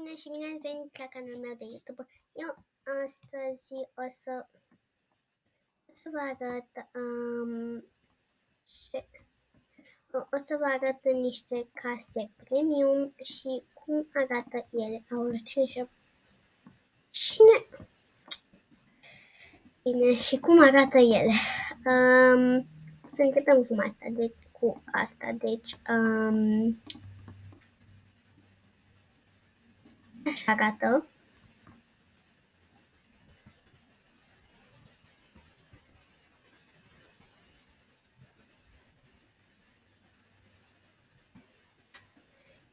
Bună și bine ați venit la canalul meu de YouTube. Eu astăzi o să vă arăt o să vă arăt niște case premium și cum arată ele. Cine? Bine, și cum arată ele. Să începem cu asta. Deci, așa arată.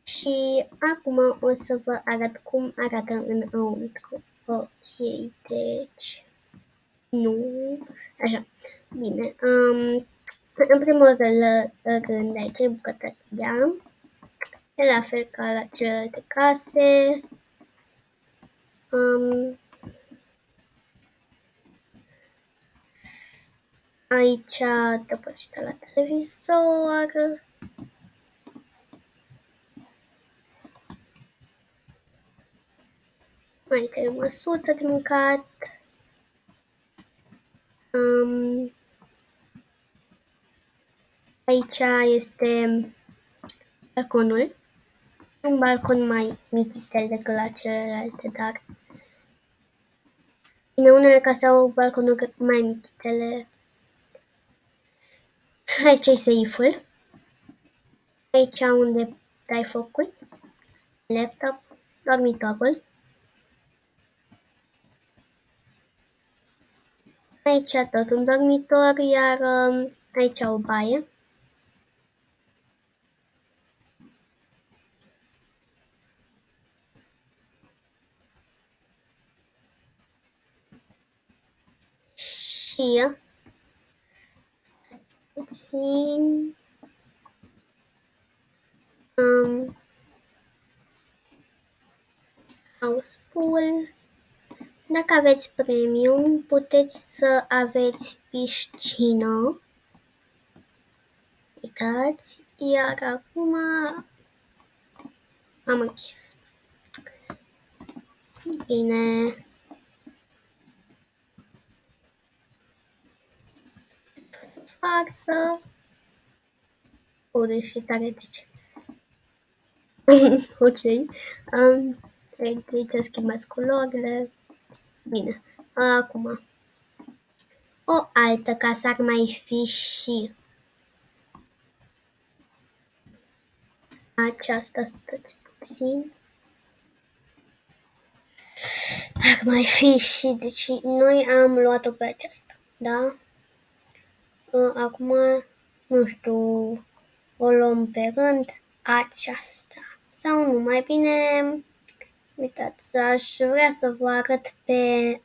Și acum o să vă arăt cum arată înăuntru. Ok, deci... Nu, așa, bine. În primul rând aici e bucătăria. E la fel ca la celelalte case. Aici te poți uita la televizor. Aici e măsuță de mâncat. Aici este balconul. Un balcon mai micuțel decât la celelalte, dar în unele case au balconuri mai micuțele. Aici e seiful. Aici unde dai focul. Laptop, dormitorul. Aici tot un dormitor, iar aici o baie. Și puțin house pool. Dacă aveți premium, puteți să aveți piscină. Uitați, iar acum am închis. Bine. Farsă. Deși tare zice. Ok. Deci schimbați culorile. Bine. Acum. O altă casă ar mai fi și aceasta, stați puțin. Ar mai fi și, deci noi am luat-o pe aceasta, da? Acum, nu știu, o luăm pe rând, aceasta. Sau nu, mai bine, uitați, aș vrea să vă arăt pe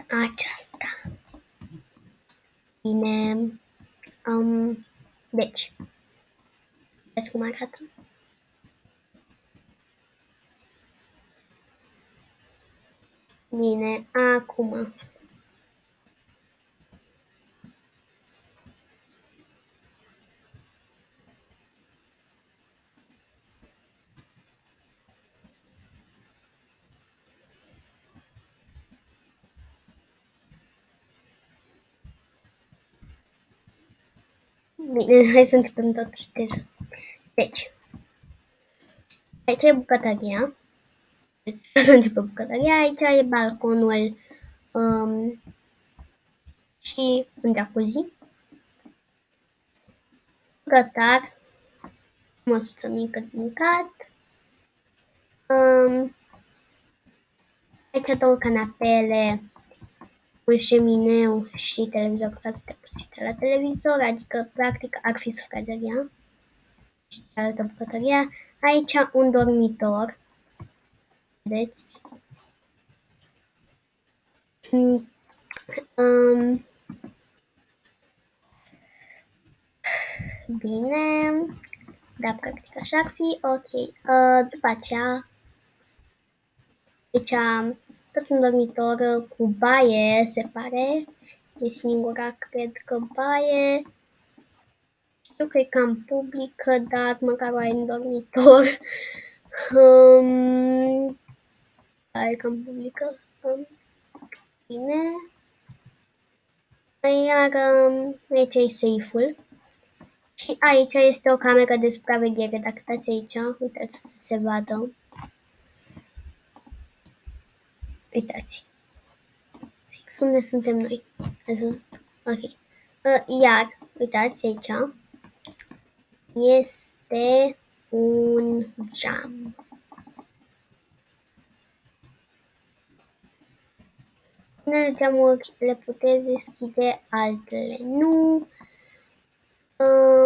aceasta. Bine, deci, vedeți cum arată? Bine, acum. Bine, hai să începem totuși de jos. Deci, aici e bucătăria. Deci, să începem bucătăria. Aici e balconul și un jacuzzi. Grătar, măsuță mică de mâncat. Aici două canapele, un șemineu și televizor ca să te poți uita la televizor, adică practic ar fi sufrageria și cealaltă bucătăria. Aici un dormitor, vedeți? Bine, da, practic așa ar fi, ok. După aceea, aici tot un dormitor cu baie, se pare. E singura, cred că baie. știu că e cam publică, dar măcar o ai în dormitor. Um, e cam publică. Bine. Iar aici e safe-ul. Și aici este o cameră de supraveghere. Dacă dați aici, uitați să se vadă. Uitați. Fix unde suntem noi. Ați văzut? Ok. Iar, uitați aici. Este un geam. Unele geamuri le puteți deschide, altele nu.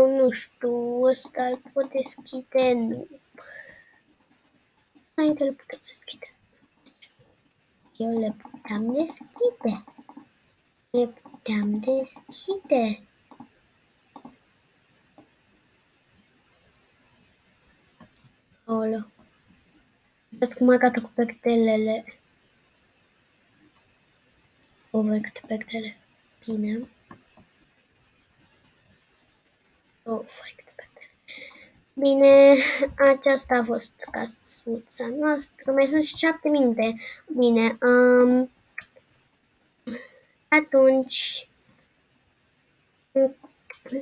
Nu știu, ăsta îl pot deschide, nu. Înainte le putem deschide. Eu le puteam deschide. Le puteam deschide. Aoleu. Uitați cum arată cu pectelele. O văd câte pectele. Bine. O, fai câte pectele. Bine, aceasta a fost casuța noastră. Mai sunt 7 minute. Bine, atunci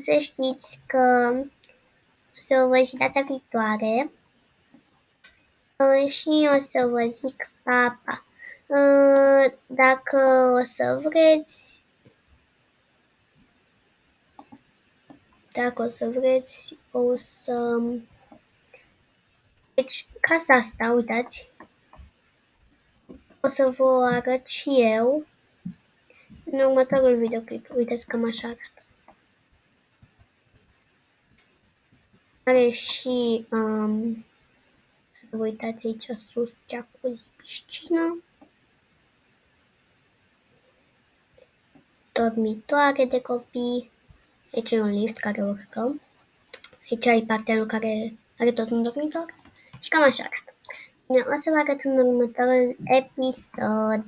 să știți că să vă văd și data viitoare și o să vă zic pa, pa. Dacă o să vreți, o să... Deci, casa asta, uitați, o să vă arăt și eu în următorul videoclip. Uitați cam așa arată. Are și, să vă uitați aici sus, jacuzzi, piscină, dormitoare de copii, aici e un lift care urcă, aici ai parterul care are tot un dormitor și cam așa arată. Bine, o să vă arăt în următorul episod.